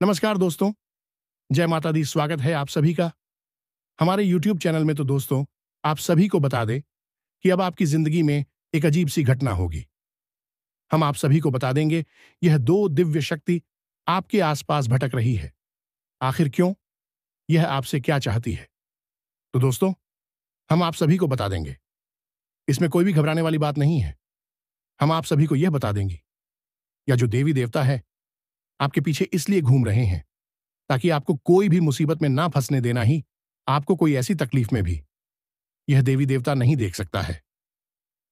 नमस्कार दोस्तों, जय माता दी। स्वागत है आप सभी का हमारे YouTube चैनल में। तो दोस्तों, आप सभी को बता दें कि अब आपकी जिंदगी में एक अजीब सी घटना होगी। हम आप सभी को बता देंगे, यह दो दिव्य शक्ति आपके आसपास भटक रही है। आखिर क्यों? यह आपसे क्या चाहती है? तो दोस्तों, हम आप सभी को बता देंगे। इसमें कोई भी घबराने वाली बात नहीं है। हम आप सभी को यह बता देंगे, या जो देवी देवता है आपके पीछे इसलिए घूम रहे हैं ताकि आपको कोई भी मुसीबत में ना फंसने देना ही आपको कोई ऐसी तकलीफ में भी यह देवी देवता नहीं देख सकता है।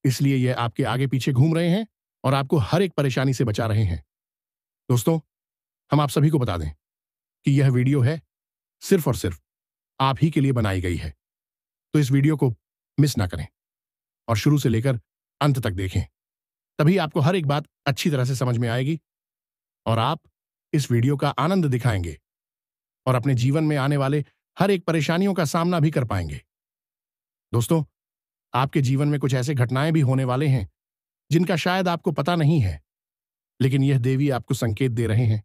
इसलिए यह आपके आगे पीछे घूम रहे हैं और आपको हर एक परेशानी से बचा रहे हैं। दोस्तों, हम आप सभी को बता दें कि यह वीडियो है सिर्फ और सिर्फ आप ही के लिए बनाई गई है। तो इस वीडियो को मिस ना करें और शुरू से लेकर अंत तक देखें। तभी आपको हर एक बात अच्छी तरह से समझ में आएगी और आप इस वीडियो का आनंद दिखाएंगे और अपने जीवन में आने वाले हर एक परेशानियों का सामना भी कर पाएंगे। दोस्तों, आपके जीवन में कुछ ऐसे घटनाएं भी होने वाले हैं जिनका शायद आपको पता नहीं है, लेकिन यह देवी आपको संकेत दे रहे हैं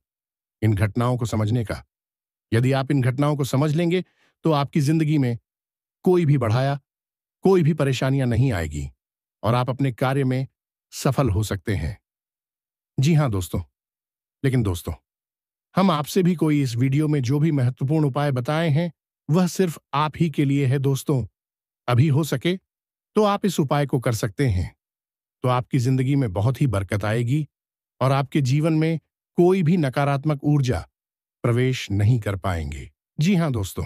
इन घटनाओं को समझने का। यदि आप इन घटनाओं को समझ लेंगे तो आपकी जिंदगी में कोई भी बढ़ाया, कोई भी परेशानियां नहीं आएगी और आप अपने कार्य में सफल हो सकते हैं। जी हां दोस्तों, लेकिन दोस्तों, हम आपसे भी कोई इस वीडियो में जो भी महत्वपूर्ण उपाय बताए हैं वह सिर्फ आप ही के लिए है। दोस्तों, अभी हो सके तो आप इस उपाय को कर सकते हैं, तो आपकी जिंदगी में बहुत ही बरकत आएगी और आपके जीवन में कोई भी नकारात्मक ऊर्जा प्रवेश नहीं कर पाएंगे। जी हां दोस्तों,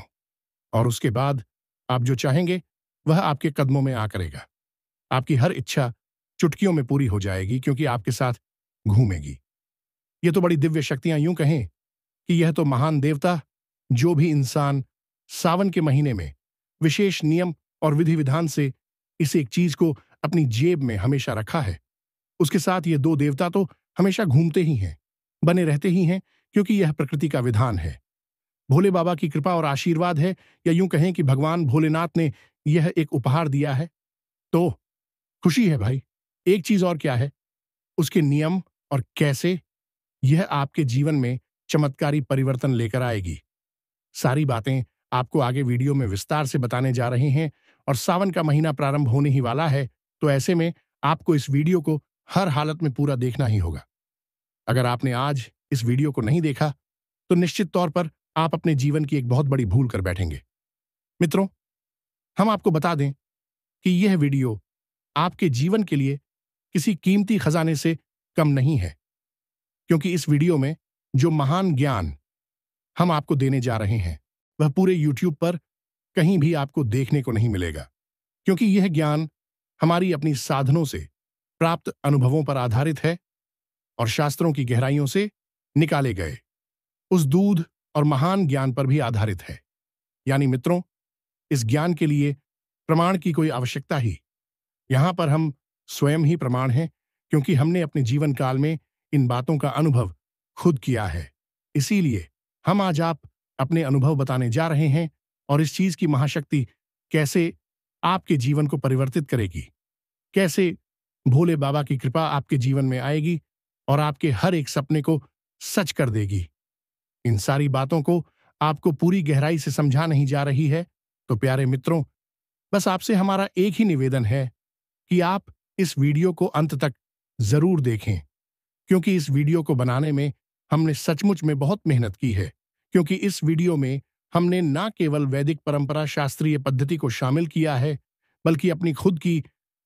और उसके बाद आप जो चाहेंगे वह आपके कदमों में आ करेगा। आपकी हर इच्छा चुटकियों में पूरी हो जाएगी क्योंकि आपके साथ घूमेगी। ये तो बड़ी दिव्य शक्तियां, यूं कहें कि यह तो महान देवता, जो भी इंसान सावन के महीने में विशेष नियम और विधि विधान से इस एक चीज को अपनी जेब में हमेशा रखा है, उसके साथ ये दो देवता तो हमेशा घूमते ही हैं, बने रहते ही हैं, क्योंकि यह प्रकृति का विधान है। भोले बाबा की कृपा और आशीर्वाद है, या यूं कहें कि भगवान भोलेनाथ ने यह एक उपहार दिया है। तो खुशी है भाई। एक चीज और क्या है, उसके नियम और कैसे यह आपके जीवन में चमत्कारी परिवर्तन लेकर आएगी। सारी बातें आपको आगे वीडियो में विस्तार से बताने जा रहे हैं और सावन का महीना प्रारंभ होने ही वाला है, तो ऐसे में आपको इस वीडियो को हर हालत में पूरा देखना ही होगा। अगर आपने आज इस वीडियो को नहीं देखा तो निश्चित तौर पर आप अपने जीवन की एक बहुत बड़ी भूल कर बैठेंगे। मित्रों, हम आपको बता दें कि यह वीडियो आपके जीवन के लिए किसी कीमती खजाने से कम नहीं है, क्योंकि इस वीडियो में जो महान ज्ञान हम आपको देने जा रहे हैं वह पूरे YouTube पर कहीं भी आपको देखने को नहीं मिलेगा, क्योंकि यह ज्ञान हमारी अपनी साधनों से प्राप्त अनुभवों पर आधारित है और शास्त्रों की गहराइयों से निकाले गए उस दूध और महान ज्ञान पर भी आधारित है। यानी मित्रों, इस ज्ञान के लिए प्रमाण की कोई आवश्यकता ही, यहां पर हम स्वयं ही प्रमाण हैं, क्योंकि हमने अपने जीवन काल में इन बातों का अनुभव खुद किया है। इसीलिए हम आज आप अपने अनुभव बताने जा रहे हैं और इस चीज की महाशक्ति कैसे आपके जीवन को परिवर्तित करेगी, कैसे भोले बाबा की कृपा आपके जीवन में आएगी और आपके हर एक सपने को सच कर देगी। इन सारी बातों को आपको पूरी गहराई से समझा नहीं जा रही है, तो प्यारे मित्रों, बस आपसे हमारा एक ही निवेदन है कि आप इस वीडियो को अंत तक जरूर देखें, क्योंकि इस वीडियो को बनाने में हमने सचमुच में बहुत मेहनत की है। क्योंकि इस वीडियो में हमने न केवल वैदिक परंपरा शास्त्रीय पद्धति को शामिल किया है, बल्कि अपनी खुद की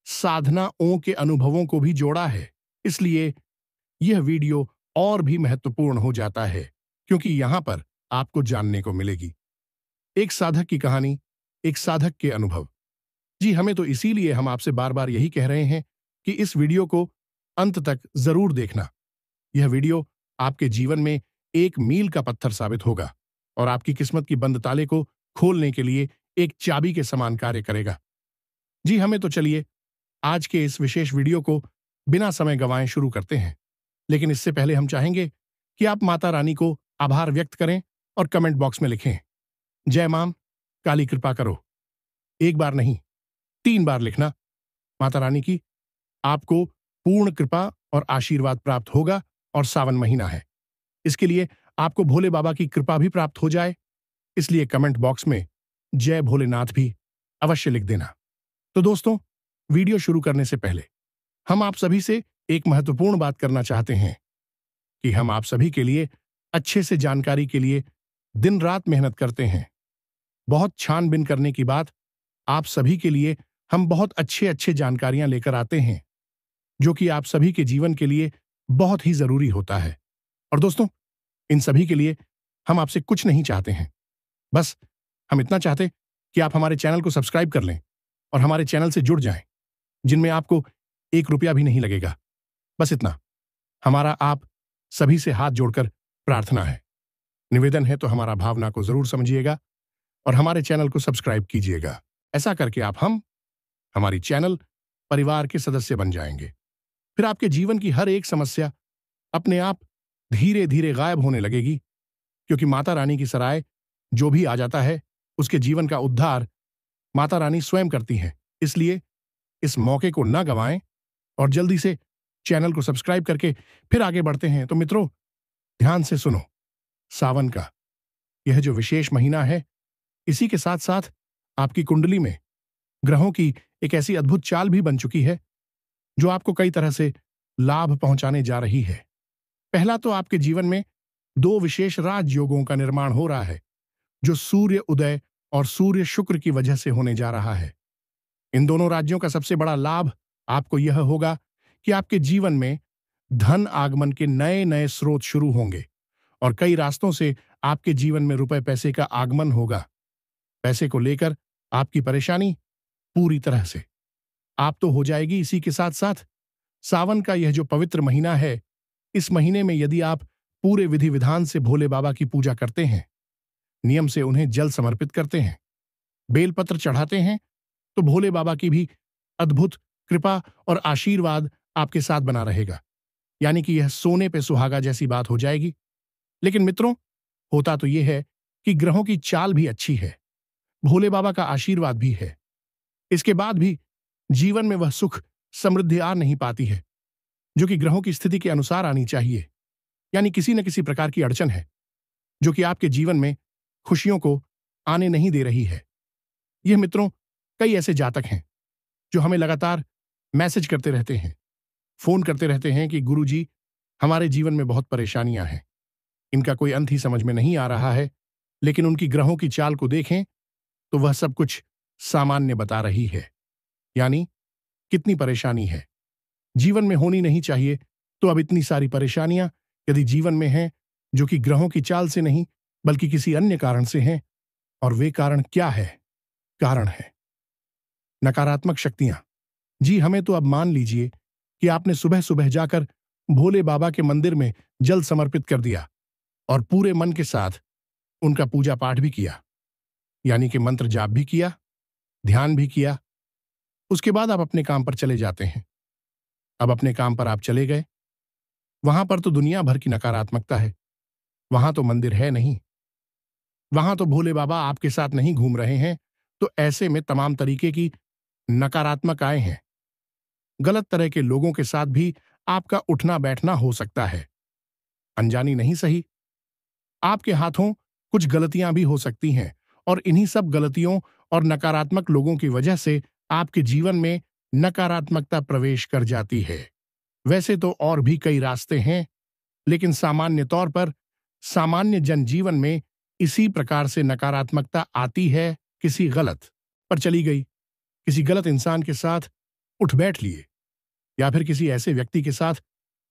साधनाओं के अनुभवों को भी जोड़ा है। इसलिए यह वीडियो और भी महत्वपूर्ण हो जाता है, क्योंकि यहां पर आपको जानने को मिलेगी एक साधक की कहानी, एक साधक के अनुभव। जी, हमें तो इसीलिए हम आपसे बार बार यही कह रहे हैं कि इस वीडियो को अंत तक जरूर देखना। यह वीडियो आपके जीवन में एक मील का पत्थर साबित होगा और आपकी किस्मत की बंद ताले को खोलने के लिए एक चाबी के समान कार्य करेगा। जी, हमें तो चलिए आज के इस विशेष वीडियो को बिना समय गंवाए शुरू करते हैं। लेकिन इससे पहले हम चाहेंगे कि आप माता रानी को आभार व्यक्त करें और कमेंट बॉक्स में लिखें, जय मां, काली कृपा करो। एक बार नहीं, 3 बार लिखना। माता रानी की आपको पूर्ण कृपा और आशीर्वाद प्राप्त होगा और सावन महीना है, इसके लिए आपको भोले बाबा की कृपा भी प्राप्त हो जाए, इसलिए कमेंट बॉक्स में जय भोलेनाथ भी अवश्य लिख देना। तो दोस्तों, वीडियो शुरू करने से पहले हम आप सभी से एक महत्वपूर्ण बात करना चाहते हैं कि हम आप सभी के लिए अच्छे से जानकारी के लिए दिन रात मेहनत करते हैं। बहुत छानबीन करने की बात, आप सभी के लिए हम बहुत अच्छे अच्छे जानकारियां लेकर आते हैं, जो कि आप सभी के जीवन के लिए बहुत ही जरूरी होता है। और दोस्तों, इन सभी के लिए हम आपसे कुछ नहीं चाहते हैं, बस हम इतना चाहते कि आप हमारे चैनल को सब्सक्राइब कर लें और हमारे चैनल से जुड़ जाएं, जिनमें आपको 1 रुपया भी नहीं लगेगा। बस इतना हमारा आप सभी से हाथ जोड़कर प्रार्थना है, निवेदन है, तो हमारा भावना को जरूर समझिएगा और हमारे चैनल को सब्सक्राइब कीजिएगा। ऐसा करके आप हमारी चैनल परिवार के सदस्य बन जाएंगे। फिर आपके जीवन की हर एक समस्या अपने आप धीरे धीरे गायब होने लगेगी, क्योंकि माता रानी की सराय जो भी आ जाता है, उसके जीवन का उद्धार माता रानी स्वयं करती हैं। इसलिए इस मौके को ना गंवाएं और जल्दी से चैनल को सब्सक्राइब करके फिर आगे बढ़ते हैं। तो मित्रों, ध्यान से सुनो। सावन का यह जो विशेष महीना है, इसी के साथ साथ आपकी कुंडली में ग्रहों की एक ऐसी अद्भुत चाल भी बन चुकी है, जो आपको कई तरह से लाभ पहुंचाने जा रही है। पहला तो आपके जीवन में 2 विशेष राजयोगों का निर्माण हो रहा है, जो सूर्य उदय और सूर्य शुक्र की वजह से होने जा रहा है। इन दोनों राज्यों का सबसे बड़ा लाभ आपको यह होगा कि आपके जीवन में धन आगमन के नए नए स्रोत शुरू होंगे और कई रास्तों से आपके जीवन में रुपए पैसे का आगमन होगा। पैसे को लेकर आपकी परेशानी पूरी तरह से आप तो हो जाएगी। इसी के साथ साथ सावन का यह जो पवित्र महीना है, इस महीने में यदि आप पूरे विधि विधान से भोले बाबा की पूजा करते हैं, नियम से उन्हें जल समर्पित करते हैं, बेलपत्र चढ़ाते हैं, तो भोले बाबा की भी अद्भुत कृपा और आशीर्वाद आपके साथ बना रहेगा। यानी कि यह सोने पे सुहागा जैसी बात हो जाएगी। लेकिन मित्रों, होता तो यह है कि ग्रहों की चाल भी अच्छी है, भोले बाबा का आशीर्वाद भी है, इसके बाद भी जीवन में वह सुख समृद्धि आ नहीं पाती है, जो कि ग्रहों की स्थिति के अनुसार आनी चाहिए। यानी किसी न किसी प्रकार की अड़चन है, जो कि आपके जीवन में खुशियों को आने नहीं दे रही है। यह मित्रों, कई ऐसे जातक हैं जो हमें लगातार मैसेज करते रहते हैं, फोन करते रहते हैं कि गुरुजी, हमारे जीवन में बहुत परेशानियां हैं, इनका कोई अंत ही समझ में नहीं आ रहा है। लेकिन उनकी ग्रहों की चाल को देखें तो वह सब कुछ सामान्य बता रही है। यानी कितनी परेशानी है, जीवन में होनी नहीं चाहिए, तो अब इतनी सारी परेशानियां यदि जीवन में हैं, जो कि ग्रहों की चाल से नहीं बल्कि किसी अन्य कारण से हैं। और वे कारण क्या है? कारण है नकारात्मक शक्तियां। जी, हमें तो अब मान लीजिए कि आपने सुबह सुबह जाकर भोले बाबा के मंदिर में जल समर्पित कर दिया और पूरे मन के साथ उनका पूजा पाठ भी किया, यानी कि मंत्र जाप भी किया, ध्यान भी किया। उसके बाद आप अपने काम पर चले जाते हैं। अब अपने काम पर आप चले गए, वहां पर तो दुनिया भर की नकारात्मकता है, वहां तो मंदिर है नहीं, वहां तो भोले बाबा आपके साथ नहीं घूम रहे हैं। तो ऐसे में तमाम तरीके की नकारात्मक आए हैं। गलत तरह के लोगों के साथ भी आपका उठना बैठना हो सकता है। अनजानी नहीं सही, आपके हाथों कुछ गलतियां भी हो सकती हैं और इन्हीं सब गलतियों और नकारात्मक लोगों की वजह से आपके जीवन में नकारात्मकता प्रवेश कर जाती है। वैसे तो और भी कई रास्ते हैं, लेकिन सामान्य तौर पर सामान्य जनजीवन में इसी प्रकार से नकारात्मकता आती है। किसी गलत पर चली गई, किसी गलत इंसान के साथ उठ बैठ लिए, या फिर किसी ऐसे व्यक्ति के साथ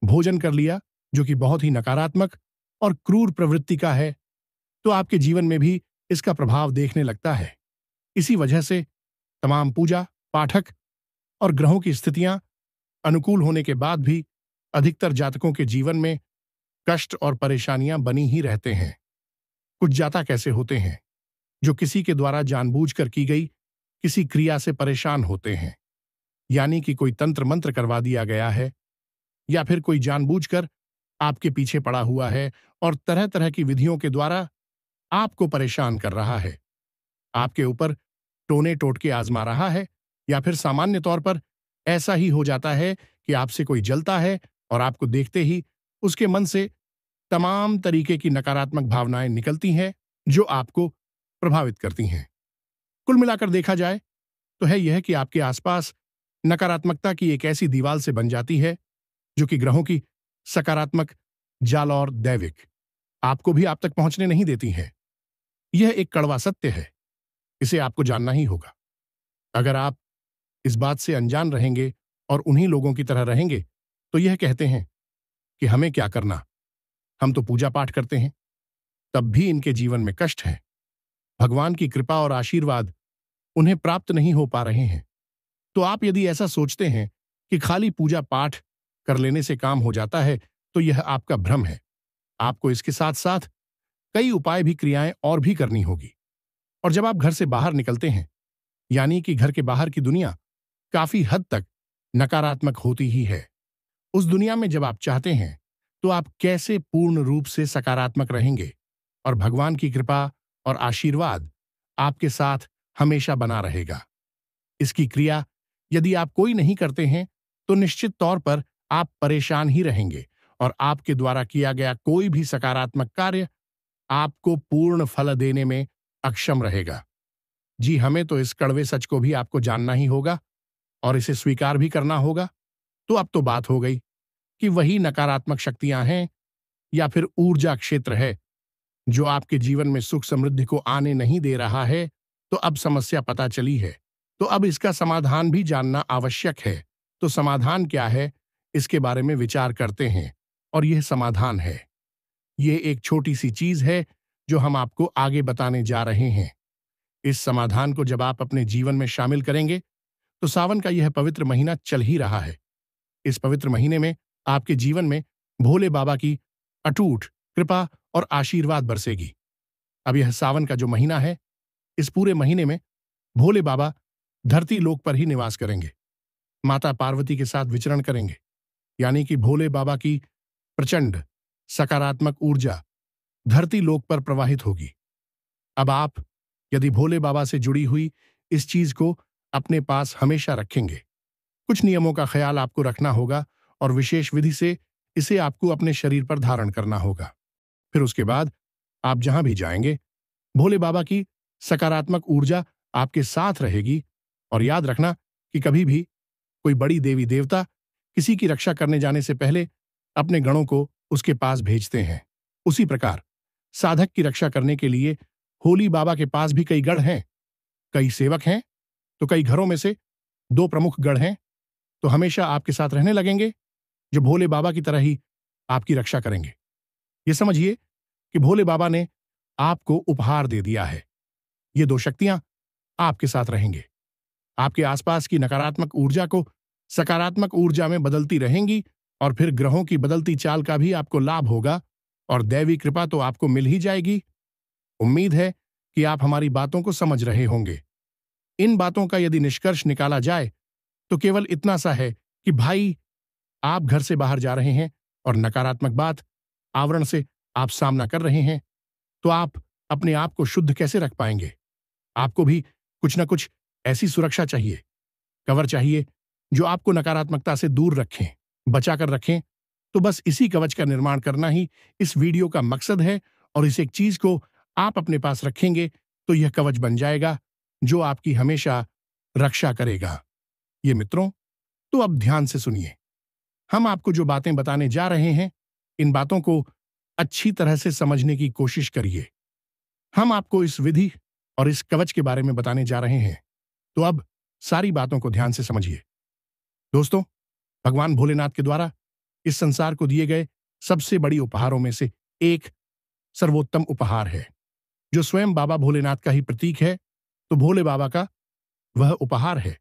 भोजन कर लिया जो कि बहुत ही नकारात्मक और क्रूर प्रवृत्ति का है, तो आपके जीवन में भी इसका प्रभाव देखने लगता है। इसी वजह से तमाम पूजा पाठक और ग्रहों की स्थितियां अनुकूल होने के बाद भी अधिकतर जातकों के जीवन में कष्ट और परेशानियां बनी ही रहते हैं। कुछ जातक ऐसे होते हैं जो किसी के द्वारा जानबूझकर की गई किसी क्रिया से परेशान होते हैं, यानी कि कोई तंत्र मंत्र करवा दिया गया है, या फिर कोई जानबूझकर आपके पीछे पड़ा हुआ है और तरह तरह की विधियों के द्वारा आपको परेशान कर रहा है, आपके ऊपर टोने टोटके आजमा रहा है, या फिर सामान्य तौर पर ऐसा ही हो जाता है कि आपसे कोई जलता है और आपको देखते ही उसके मन से तमाम तरीके की नकारात्मक भावनाएं निकलती हैं जो आपको प्रभावित करती हैं। कुल मिलाकर देखा जाए तो है यह कि आपके आसपास नकारात्मकता की एक ऐसी दीवार से बन जाती है जो कि ग्रहों की सकारात्मक जाल और दैविक आपको भी आप तक पहुंचने नहीं देती है। यह एक कड़वा सत्य है, इसे आपको जानना ही होगा। अगर आप इस बात से अनजान रहेंगे और उन्हीं लोगों की तरह रहेंगे तो यह कहते हैं कि हमें क्या करना, हम तो पूजा पाठ करते हैं, तब भी इनके जीवन में कष्ट है। भगवान की कृपा और आशीर्वाद उन्हें प्राप्त नहीं हो पा रहे हैं। तो आप यदि ऐसा सोचते हैं कि खाली पूजा पाठ कर लेने से काम हो जाता है तो यह आपका भ्रम है। आपको इसके साथ साथ कई उपाय भी, क्रियाएं और भी करनी होगी। और जब आप घर से बाहर निकलते हैं, यानी कि घर के बाहर की दुनिया काफी हद तक नकारात्मक होती ही है। उस दुनिया में जब आप चाहते हैं तो आप कैसे पूर्ण रूप से सकारात्मक रहेंगे और भगवान की कृपा और आशीर्वाद आपके साथ हमेशा बना रहेगा। इसकी क्रिया यदि आप कोई नहीं करते हैं तो निश्चित तौर पर आप परेशान ही रहेंगे और आपके द्वारा किया गया कोई भी सकारात्मक कार्य आपको पूर्ण फल देने में अक्षम रहेगा। जी, हमें तो इस कड़वे सच को भी आपको जानना ही होगा और इसे स्वीकार भी करना होगा। तो अब तो बात हो गई कि वही नकारात्मक शक्तियां हैं या फिर ऊर्जा क्षेत्र है जो आपके जीवन में सुख समृद्धि को आने नहीं दे रहा है। तो अब समस्या पता चली है, तो अब इसका समाधान भी जानना आवश्यक है। तो समाधान क्या है, इसके बारे में विचार करते हैं। और यह समाधान है, यह एक छोटी सी चीज है जो हम आपको आगे बताने जा रहे हैं। इस समाधान को जब आप अपने जीवन में शामिल करेंगे तो सावन का यह पवित्र महीना चल ही रहा है। इस पवित्र महीने में आपके जीवन में भोले बाबा की अटूट कृपा और आशीर्वाद बरसेगी। अब यह सावन का जो महीना है, इस पूरे महीने में भोले बाबा धरती लोक पर ही निवास करेंगे, माता पार्वती के साथ विचरण करेंगे, यानी कि भोले बाबा की प्रचंड सकारात्मक ऊर्जा धरती लोक पर प्रवाहित होगी। अब आप यदि भोले बाबा से जुड़ी हुई इस चीज को अपने पास हमेशा रखेंगे, कुछ नियमों का ख्याल आपको रखना होगा और विशेष विधि से इसे आपको अपने शरीर पर धारण करना होगा। फिर उसके बाद आप जहां भी जाएंगे, भोले बाबा की सकारात्मक ऊर्जा आपके साथ रहेगी। और याद रखना कि कभी भी कोई बड़ी देवी देवता किसी की रक्षा करने जाने से पहले अपने गणों को उसके पास भेजते हैं। उसी प्रकार साधक की रक्षा करने के लिए होली बाबा के पास भी कई गण हैं, कई सेवक हैं, तो कई घरों में से 2 प्रमुख गण हैं, तो हमेशा आपके साथ रहने लगेंगे, जो भोले बाबा की तरह ही आपकी रक्षा करेंगे। ये समझिए कि भोले बाबा ने आपको उपहार दे दिया है। ये 2 शक्तियां आपके साथ रहेंगे, आपके आसपास की नकारात्मक ऊर्जा को सकारात्मक ऊर्जा में बदलती रहेंगी और फिर ग्रहों की बदलती चाल का भी आपको लाभ होगा और दैवी कृपा तो आपको मिल ही जाएगी। उम्मीद है कि आप हमारी बातों को समझ रहे होंगे। इन बातों का यदि निष्कर्ष निकाला जाए तो केवल इतना सा है कि भाई, आप घर से बाहर जा रहे हैं और नकारात्मक बात आवरण से आप सामना कर रहे हैं, तो आप अपने आप को शुद्ध कैसे रख पाएंगे? आपको भी कुछ ना कुछ ऐसी सुरक्षा चाहिए, कवर चाहिए जो आपको नकारात्मकता से दूर रखें, बचाकर रखें। तो बस इसी कवच का निर्माण करना ही इस वीडियो का मकसद है और इस एक चीज को आप अपने पास रखेंगे तो यह कवच बन जाएगा जो आपकी हमेशा रक्षा करेगा। ये मित्रों, तो अब ध्यान से सुनिए। हम आपको जो बातें बताने जा रहे हैं, इन बातों को अच्छी तरह से समझने की कोशिश करिए। हम आपको इस विधि और इस कवच के बारे में बताने जा रहे हैं, तो अब सारी बातों को ध्यान से समझिए। दोस्तों, भगवान भोलेनाथ के द्वारा इस संसार को दिए गए सबसे बड़ी उपहारों में से एक सर्वोत्तम उपहार है, जो स्वयं बाबा भोलेनाथ का ही प्रतीक है। तो भोले बाबा का वह उपहार है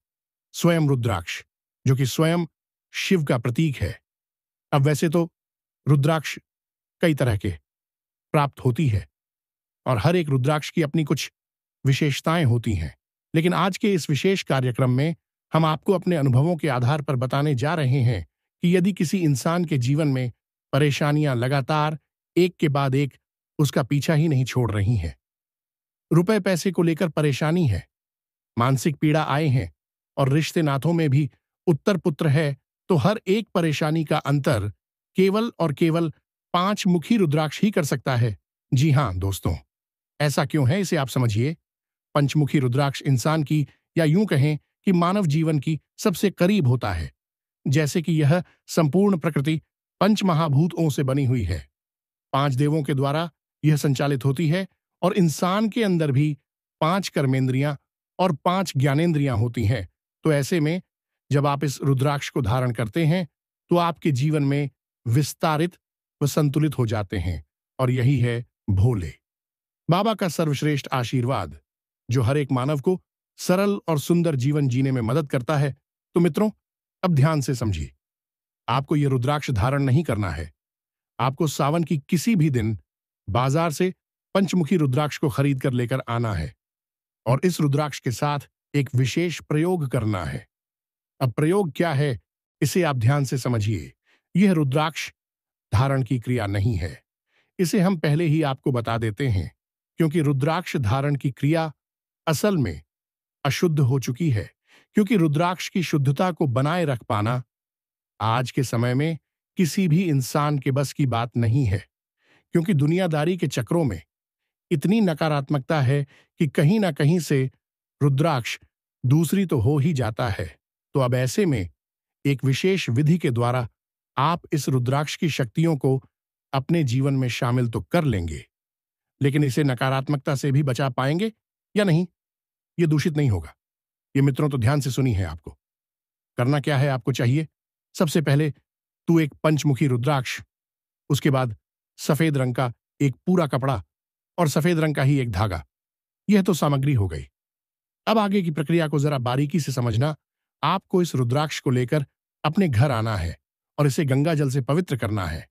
स्वयं रुद्राक्ष, जो कि स्वयं शिव का प्रतीक है। अब वैसे तो रुद्राक्ष कई तरह के प्राप्त होती है और हर एक रुद्राक्ष की अपनी कुछ विशेषताएं होती हैं, लेकिन आज के इस विशेष कार्यक्रम में हम आपको अपने अनुभवों के आधार पर बताने जा रहे हैं कि यदि किसी इंसान के जीवन में परेशानियां लगातार एक के बाद एक उसका पीछा ही नहीं छोड़ रही हैं, रुपए पैसे को लेकर परेशानी है, मानसिक पीड़ा आए हैं और रिश्ते नातों में भी उत्तर पुत्र है, तो हर एक परेशानी का अंतर केवल और केवल 5 मुखी रुद्राक्ष ही कर सकता है। जी हां दोस्तों, ऐसा क्यों है इसे आप समझिए। पंचमुखी रुद्राक्ष इंसान की, या यूं कहें कि मानव जीवन की सबसे करीब होता है। जैसे कि यह संपूर्ण प्रकृति पंच महाभूतों से बनी हुई है। 5 देवों के द्वारा यह संचालित होती है और इंसान के अंदर भी 5 कर्मेंद्रियां और 5 ज्ञानेंद्रियां होती हैं। तो ऐसे में जब आप इस रुद्राक्ष को धारण करते हैं तो आपके जीवन में विस्तारित व संतुलित हो जाते हैं। और यही है भोले बाबा का सर्वश्रेष्ठ आशीर्वाद, जो हर एक मानव को सरल और सुंदर जीवन जीने में मदद करता है। तो मित्रों, अब ध्यान से समझिए। आपको यह रुद्राक्ष धारण नहीं करना है। आपको सावन की किसी भी दिन बाजार से पंचमुखी रुद्राक्ष को खरीद कर लेकर आना है और इस रुद्राक्ष के साथ एक विशेष प्रयोग करना है। अब प्रयोग क्या है, इसे आप ध्यान से समझिए। यह रुद्राक्ष धारण की क्रिया नहीं है, इसे हम पहले ही आपको बता देते हैं, क्योंकि रुद्राक्ष धारण की क्रिया असल में अशुद्ध हो चुकी है। क्योंकि रुद्राक्ष की शुद्धता को बनाए रख पाना आज के समय में किसी भी इंसान के बस की बात नहीं है। क्योंकि दुनियादारी के चक्रों में इतनी नकारात्मकता है कि कहीं ना कहीं से रुद्राक्ष दूसरी तो हो ही जाता है। तो अब ऐसे में एक विशेष विधि के द्वारा आप इस रुद्राक्ष की शक्तियों को अपने जीवन में शामिल तो कर लेंगे, लेकिन इसे नकारात्मकता से भी बचा पाएंगे या नहीं, ये दूषित नहीं होगा। ये मित्रों तो ध्यान से सुनी है। आपको करना क्या है, आपको चाहिए सबसे पहले तू एक पंचमुखी रुद्राक्ष, उसके बाद सफेद रंग का एक पूरा कपड़ा और सफेद रंग का ही एक धागा। यह तो सामग्री हो गई। अब आगे की प्रक्रिया को जरा बारीकी से समझना। आपको इस रुद्राक्ष को लेकर अपने घर आना है और इसे गंगा जल से पवित्र करना है,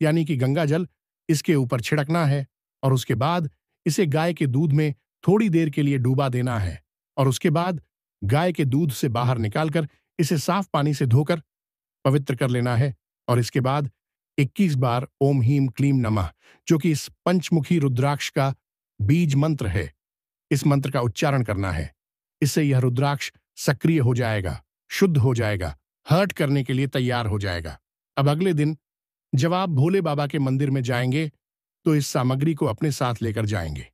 यानी कि गंगा जल इसके ऊपर छिड़कना है और उसके बाद इसे गाय के दूध में थोड़ी देर के लिए डूबा देना है और उसके बाद गाय के दूध से बाहर निकालकर इसे साफ पानी से धोकर पवित्र कर लेना है। और इसके बाद 21 बार ओम हीम क्लीम नमः, जो कि इस पंचमुखी रुद्राक्ष का बीज मंत्र है, इस मंत्र का उच्चारण करना है। इससे यह रुद्राक्ष सक्रिय हो जाएगा, शुद्ध हो जाएगा, हर्ट करने के लिए तैयार हो जाएगा। अब अगले दिन जब आप भोले बाबा के मंदिर में जाएंगे तो इस सामग्री को अपने साथ लेकर जाएंगे।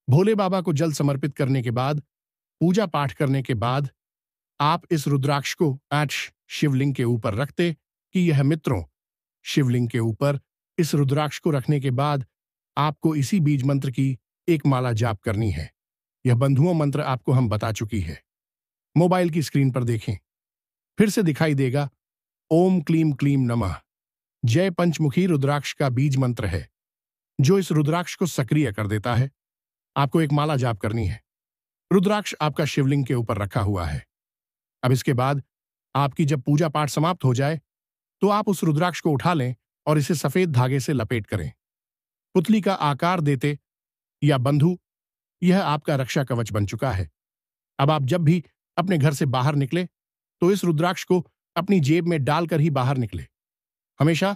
भोले बाबा को जल समर्पित करने के बाद, पूजा पाठ करने के बाद आप इस रुद्राक्ष को शिवलिंग के ऊपर रखते कि यह मित्रों, शिवलिंग के ऊपर इस रुद्राक्ष को रखने के बाद आपको इसी बीज मंत्र की एक माला जाप करनी है। यह बंधुओं मंत्र आपको हम बता चुकी है, मोबाइल की स्क्रीन पर देखें, फिर से दिखाई देगा। ओम क्लीम क्लीम नमः जय पंचमुखी रुद्राक्ष का बीज मंत्र है, जो इस रुद्राक्ष को सक्रिय कर देता है। आपको एक माला जाप करनी है। रुद्राक्ष आपका शिवलिंग के ऊपर रखा हुआ है। अब इसके बाद आपकी जब पूजा पाठ समाप्त हो जाए तो आप उस रुद्राक्ष को उठा लें और इसे सफेद धागे से लपेट करें। पुतली का आकार देते या बंधु, यह आपका रक्षा कवच बन चुका है। अब आप जब भी अपने घर से बाहर निकले तो इस रुद्राक्ष को अपनी जेब में डालकर ही बाहर निकले। हमेशा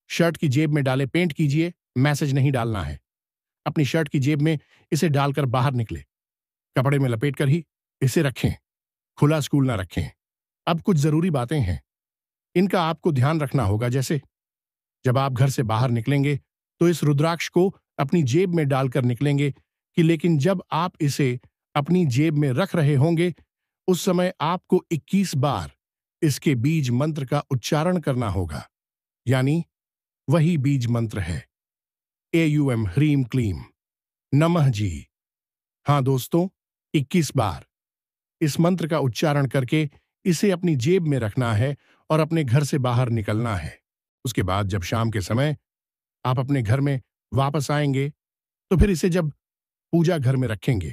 शर्ट की जेब में डाले पेंट कीजिए, मैसेज नहीं डालना है। अपनी शर्ट की जेब में इसे डालकर बाहर निकले, कपड़े में लपेट कर ही इसे रखें, खुला स्कूल ना रखें। अब कुछ जरूरी बातें हैं, इनका आपको ध्यान रखना होगा। जैसे जब आप घर से बाहर निकलेंगे तो इस रुद्राक्ष को अपनी जेब में डालकर निकलेंगे कि लेकिन जब आप इसे अपनी जेब में रख रहे होंगे उस समय आपको 21 बार इसके बीज मंत्र का उच्चारण करना होगा, यानी वही बीज मंत्र है AUM ह्रीम क्लीम नमः जी। हां दोस्तों, 21 बार इस मंत्र का उच्चारण करके इसे अपनी जेब में रखना है और अपने घर से बाहर निकलना है। उसके बाद जब शाम के समय आप अपने घर में वापस आएंगे तो फिर इसे जब पूजा घर में रखेंगे,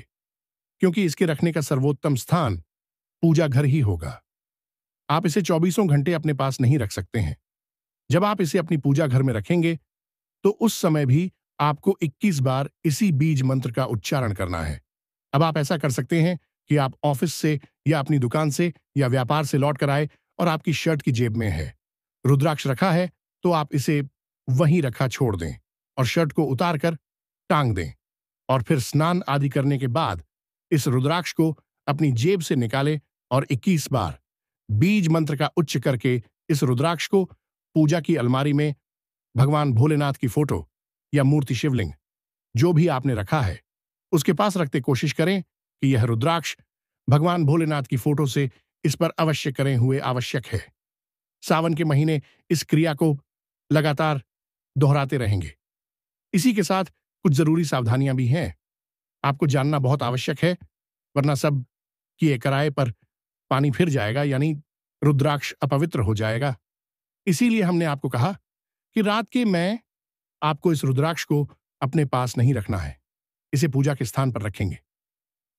क्योंकि इसके रखने का सर्वोत्तम स्थान पूजा घर ही होगा। आप इसे 24 घंटे अपने पास नहीं रख सकते हैं। जब आप इसे अपनी पूजा घर में रखेंगे तो उस समय भी आपको 21 बार इसी बीज मंत्र का उच्चारण करना है। अब आप ऐसा कर सकते हैं कि आप ऑफिस से या अपनी दुकान से या व्यापार से लौट कर आए और आपकी शर्ट की जेब में है, रुद्राक्ष रखा है, तो आप इसे वहीं रखा छोड़ दें और शर्ट को उतार कर टांग दें और फिर स्नान आदि करने के बाद इस रुद्राक्ष को अपनी जेब से निकालें और 21 बार बीज मंत्र का उच्च करके इस रुद्राक्ष को पूजा की अलमारी में भगवान भोलेनाथ की फोटो या मूर्ति शिवलिंग जो भी आपने रखा है उसके पास रखते कोशिश करें कि यह रुद्राक्ष भगवान भोलेनाथ की फोटो से इस पर अवश्य करें हुए आवश्यक है। सावन के महीने इस क्रिया को लगातार दोहराते रहेंगे। इसी के साथ कुछ जरूरी सावधानियां भी हैं, आपको जानना बहुत आवश्यक है, वरना सब किए कराए पर पानी फिर जाएगा, यानी रुद्राक्ष अपवित्र हो जाएगा। इसीलिए हमने आपको कहा कि रात के मैं आपको इस रुद्राक्ष को अपने पास नहीं रखना है, इसे पूजा के स्थान पर रखेंगे।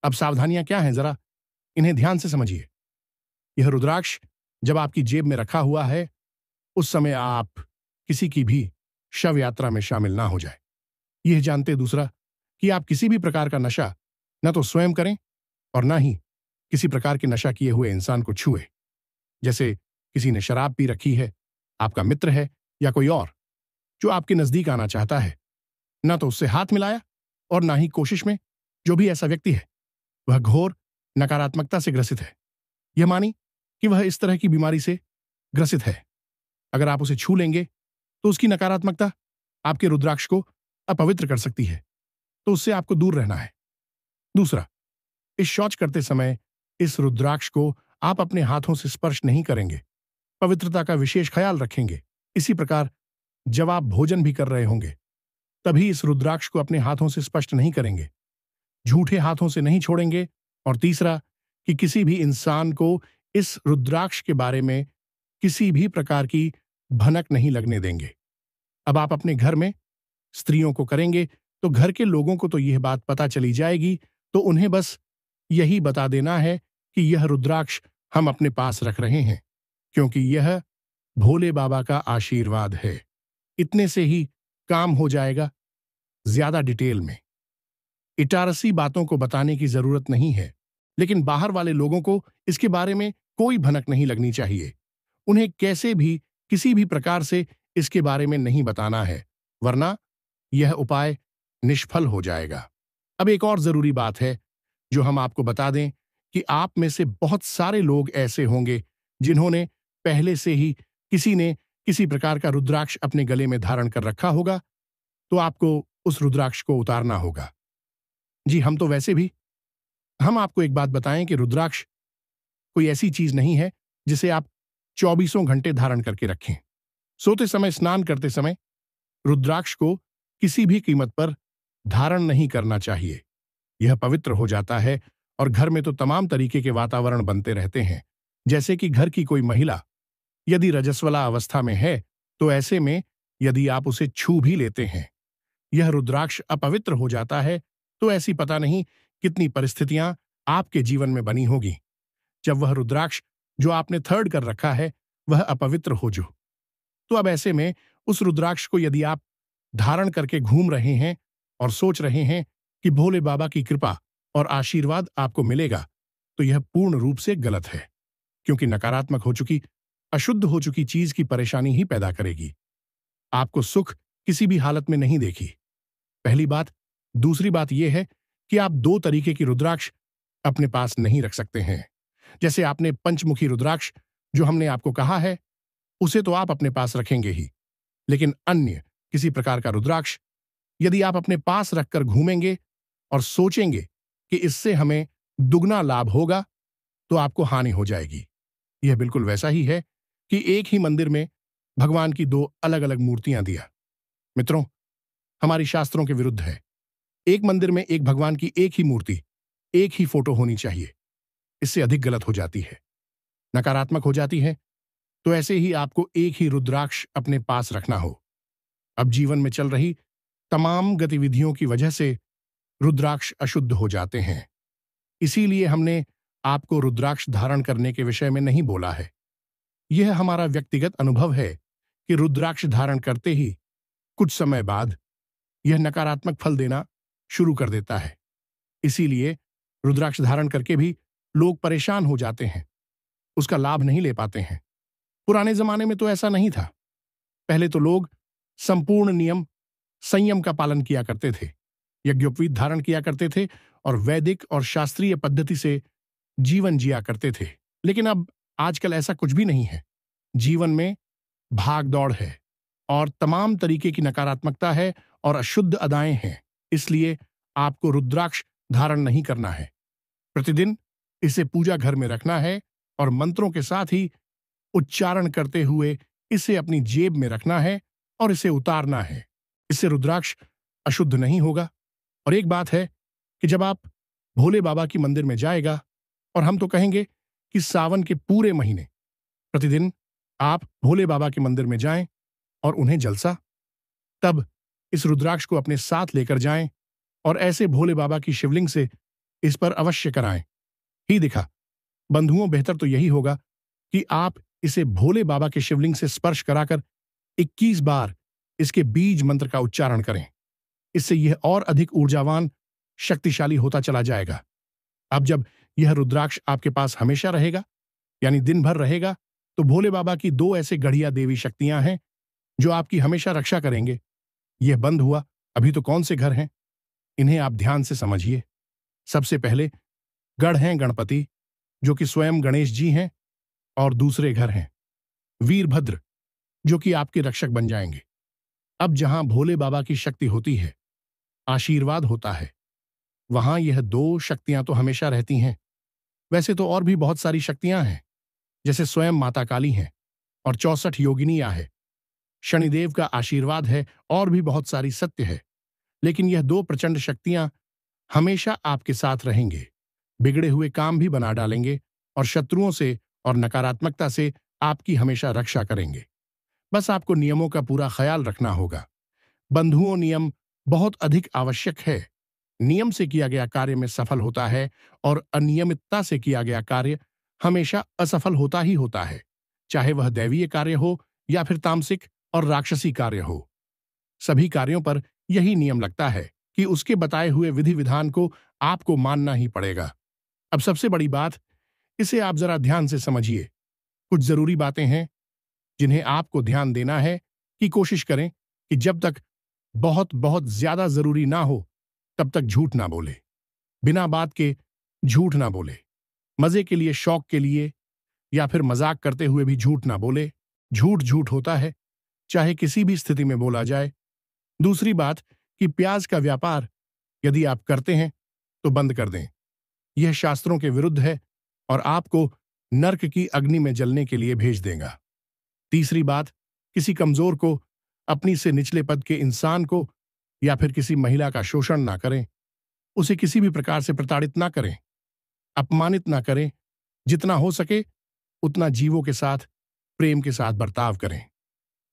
अब सावधानियां क्या हैं, जरा इन्हें ध्यान से समझिए। यह रुद्राक्ष जब आपकी जेब में रखा हुआ है उस समय आप किसी की भी शव यात्रा में शामिल ना हो जाए। यह जानते दूसरा कि आप किसी भी प्रकार का नशा न तो स्वयं करें और ना ही किसी प्रकार के नशा किए हुए इंसान को छुए। जैसे किसी ने शराब पी रखी है, आपका मित्र है या कोई और जो आपके नजदीक आना चाहता है, ना तो उससे हाथ मिलाया और ना ही कोशिश में जो भी ऐसा व्यक्ति है वह घोर नकारात्मकता से ग्रसित है। यह मानी कि वह इस तरह की बीमारी से ग्रसित है। अगर आप उसे छू लेंगे तो उसकी नकारात्मकता आपके रुद्राक्ष को अपवित्र कर सकती है, तो उससे आपको दूर रहना है। दूसरा, इस शौच करते समय इस रुद्राक्ष को आप अपने हाथों से स्पर्श नहीं करेंगे, पवित्रता का विशेष ख्याल रखेंगे। इसी प्रकार जब आप भोजन भी कर रहे होंगे तभी इस रुद्राक्ष को अपने हाथों से स्पर्श नहीं करेंगे, झूठे हाथों से नहीं छोड़ेंगे। और तीसरा कि किसी भी इंसान को इस रुद्राक्ष के बारे में किसी भी प्रकार की भनक नहीं लगने देंगे। अब आप अपने घर में स्त्रियों को करेंगे तो घर के लोगों को तो यह बात पता चली जाएगी, तो उन्हें बस यही बता देना है कि यह रुद्राक्ष हम अपने पास रख रहे हैं क्योंकि यह भोले बाबा का आशीर्वाद है। इतने से ही काम हो जाएगा। ज्यादा डिटेल में इटारसी बातों को बताने की जरूरत नहीं है, लेकिन बाहर वाले लोगों को इसके बारे में कोई भनक नहीं लगनी चाहिए। उन्हें कैसे भी किसी भी प्रकार से इसके बारे में नहीं बताना है, वरना यह उपाय निष्फल हो जाएगा। अब एक और जरूरी बात है जो हम आपको बता दें कि आप में से बहुत सारे लोग ऐसे होंगे जिन्होंने पहले से ही किसी ने किसी प्रकार का रुद्राक्ष अपने गले में धारण कर रखा होगा, तो आपको उस रुद्राक्ष को उतारना होगा। जी, हम आपको एक बात बताएं कि रुद्राक्ष कोई ऐसी चीज नहीं है जिसे आप 24 घंटे धारण करके रखें। सोते समय, स्नान करते समय रुद्राक्ष को किसी भी कीमत पर धारण नहीं करना चाहिए। यह पवित्र हो जाता है और घर में तो तमाम तरीके के वातावरण बनते रहते हैं। जैसे कि घर की कोई महिला यदि रजस्वला अवस्था में है तो ऐसे में यदि आप उसे छू भी लेते हैं, यह रुद्राक्ष अपवित्र हो जाता है, तो ऐसी पता नहीं कितनी परिस्थितियां आपके जीवन में बनी होगी जब वह रुद्राक्ष जो आपने थर्ड कर रखा है वह अपवित्र हो जो। तो अब ऐसे में उस रुद्राक्ष को यदि आप धारण करके घूम रहे हैं और सोच रहे हैं कि भोले बाबा की कृपा और आशीर्वाद आपको मिलेगा, तो यह पूर्ण रूप से गलत है, क्योंकि नकारात्मक हो चुकी, अशुद्ध हो चुकी चीज की परेशानी ही पैदा करेगी। आपको सुख किसी भी हालत में नहीं देखी, पहली बात। दूसरी बात यह है कि आप 2 तरीके की रुद्राक्ष अपने पास नहीं रख सकते हैं। जैसे आपने पंचमुखी रुद्राक्ष जो हमने आपको कहा है उसे तो आप अपने पास रखेंगे ही, लेकिन अन्य किसी प्रकार का रुद्राक्ष यदि आप अपने पास रखकर घूमेंगे और सोचेंगे कि इससे हमें दुगना लाभ होगा, तो आपको हानि हो जाएगी। यह बिल्कुल वैसा ही है कि एक ही मंदिर में भगवान की 2 अलग अलग मूर्तियां दिया। मित्रों, हमारी शास्त्रों के विरुद्ध है। एक मंदिर में एक भगवान की एक ही मूर्ति, एक ही फोटो होनी चाहिए। इससे अधिक गलत हो जाती है, नकारात्मक हो जाती है। तो ऐसे ही आपको एक ही रुद्राक्ष अपने पास रखना हो। अब जीवन में चल रही तमाम गतिविधियों की वजह से रुद्राक्ष अशुद्ध हो जाते हैं। इसीलिए हमने आपको रुद्राक्ष धारण करने के विषय में नहीं बोला है। यह हमारा व्यक्तिगत अनुभव है कि रुद्राक्ष धारण करते ही कुछ समय बाद यह नकारात्मक फल देना शुरू कर देता है। इसीलिए रुद्राक्ष धारण करके भी लोग परेशान हो जाते हैं, उसका लाभ नहीं ले पाते हैं। पुराने जमाने में तो ऐसा नहीं था। पहले तो लोग संपूर्ण नियम संयम का पालन किया करते थे, यज्ञोपवीत धारण किया करते थे और वैदिक और शास्त्रीय पद्धति से जीवन जिया करते थे। लेकिन अब आजकल ऐसा कुछ भी नहीं है। जीवन में भाग दौड़ है, और तमाम तरीके की नकारात्मकता है और अशुद्ध अदाएं हैं। इसलिए आपको रुद्राक्ष धारण नहीं करना है। प्रतिदिन इसे पूजा घर में रखना है और मंत्रों के साथ ही उच्चारण करते हुए इसे अपनी जेब में रखना है और इसे उतारना है। इससे रुद्राक्ष अशुद्ध नहीं होगा। और एक बात है कि जब आप भोले बाबा की मंदिर में जाएगा, और हम तो कहेंगे कि सावन के पूरे महीने प्रतिदिन आप भोले बाबा के मंदिर में जाएं और उन्हें जलसा, तब इस रुद्राक्ष को अपने साथ लेकर जाएं और ऐसे भोले बाबा की शिवलिंग से इस पर अवश्य कराएं। ही दिखा बंधुओं, बेहतर तो यही होगा कि आप इसे भोले बाबा के शिवलिंग से स्पर्श कराकर 21 बार इसके बीज मंत्र का उच्चारण करें। इससे यह और अधिक ऊर्जावान, शक्तिशाली होता चला जाएगा। अब जब यह रुद्राक्ष आपके पास हमेशा रहेगा, यानी दिन भर रहेगा, तो भोले बाबा की 2 ऐसे गढ़िया देवी शक्तियां हैं जो आपकी हमेशा रक्षा करेंगे। यह बंद हुआ, अभी तो कौन से घर हैं, इन्हें आप ध्यान से समझिए। सबसे पहले गढ़ हैं गणपति, जो कि स्वयं गणेश जी हैं, और दूसरे घर हैं वीरभद्र, जो कि आपके रक्षक बन जाएंगे। अब जहां भोले बाबा की शक्ति होती है, आशीर्वाद होता है, वहां यह 2 शक्तियां तो हमेशा रहती हैं। वैसे तो और भी बहुत सारी शक्तियां हैं, जैसे स्वयं माता काली हैं और 64 योगिनियां हैं, शनिदेव का आशीर्वाद है और भी बहुत सारी सत्य है। लेकिन यह 2 प्रचंड शक्तियां हमेशा आपके साथ रहेंगे, बिगड़े हुए काम भी बना डालेंगे और शत्रुओं से और नकारात्मकता से आपकी हमेशा रक्षा करेंगे। बस आपको नियमों का पूरा ख्याल रखना होगा। बंधुओं, नियम बहुत अधिक आवश्यक है। नियम से किया गया कार्य में सफल होता है और अनियमितता से किया गया कार्य हमेशा असफल होता ही होता है, चाहे वह दैवीय कार्य हो या फिर तामसिक और राक्षसी कार्य हो। सभी कार्यों पर यही नियम लगता है कि उसके बताए हुए विधि विधान को आपको मानना ही पड़ेगा। अब सबसे बड़ी बात, इसे आप जरा ध्यान से समझिए। कुछ जरूरी बातें हैं जिन्हें आपको ध्यान देना है कि कोशिश करें कि जब तक बहुत बहुत ज्यादा जरूरी ना हो तब तक झूठ ना बोले, बिना बात के झूठ ना बोले, मजे के लिए, शौक के लिए या फिर मजाक करते हुए भी झूठ ना बोले। झूठ झूठ होता है, चाहे किसी भी स्थिति में बोला जाए। दूसरी बात कि प्याज का व्यापार यदि आप करते हैं तो बंद कर दें। यह शास्त्रों के विरुद्ध है और आपको नर्क की अग्नि में जलने के लिए भेज देगा। तीसरी बात, किसी कमजोर को, अपनी से निचले पद के इंसान को या फिर किसी महिला का शोषण ना करें। उसे किसी भी प्रकार से प्रताड़ित ना करें, अपमानित ना करें। जितना हो सके उतना जीवों के साथ प्रेम के साथ बर्ताव करें।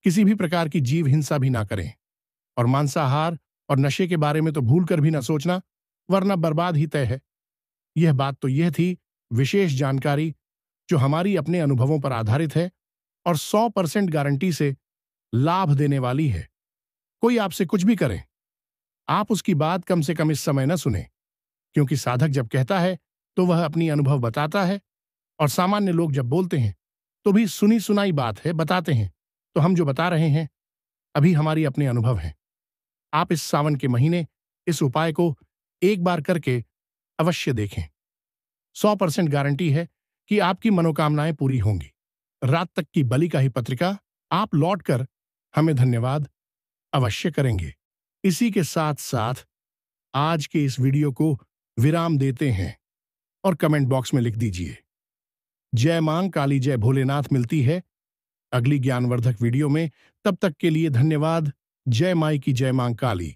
किसी भी प्रकार की जीव हिंसा भी ना करें और मांसाहार और नशे के बारे में तो भूल कर भी ना सोचना, वरना बर्बाद ही तय है। यह बात तो यह थी विशेष जानकारी जो हमारी अपने अनुभवों पर आधारित है और 100% गारंटी से लाभ देने वाली है। कोई आपसे कुछ भी करे, आप उसकी बात कम से कम इस समय न सुने, क्योंकि साधक जब कहता है तो वह अपनी अनुभव बताता है और सामान्य लोग जब बोलते हैं तो भी सुनी सुनाई बात है, बताते हैं। तो हम जो बता रहे हैं अभी हमारी अपने अनुभव हैं। आप इस सावन के महीने इस उपाय को एक बार करके अवश्य देखें। 100% गारंटी है कि आपकी मनोकामनाएं पूरी होंगी। रात तक की बलि का ही पत्रिका आप लौटकर हमें धन्यवाद अवश्य करेंगे। इसी के साथ साथ आज के इस वीडियो को विराम देते हैं और कमेंट बॉक्स में लिख दीजिए, जय मां काली, जय भोलेनाथ। मिलती है अगली ज्ञानवर्धक वीडियो में। तब तक के लिए धन्यवाद। जय माई की, जय मां काली।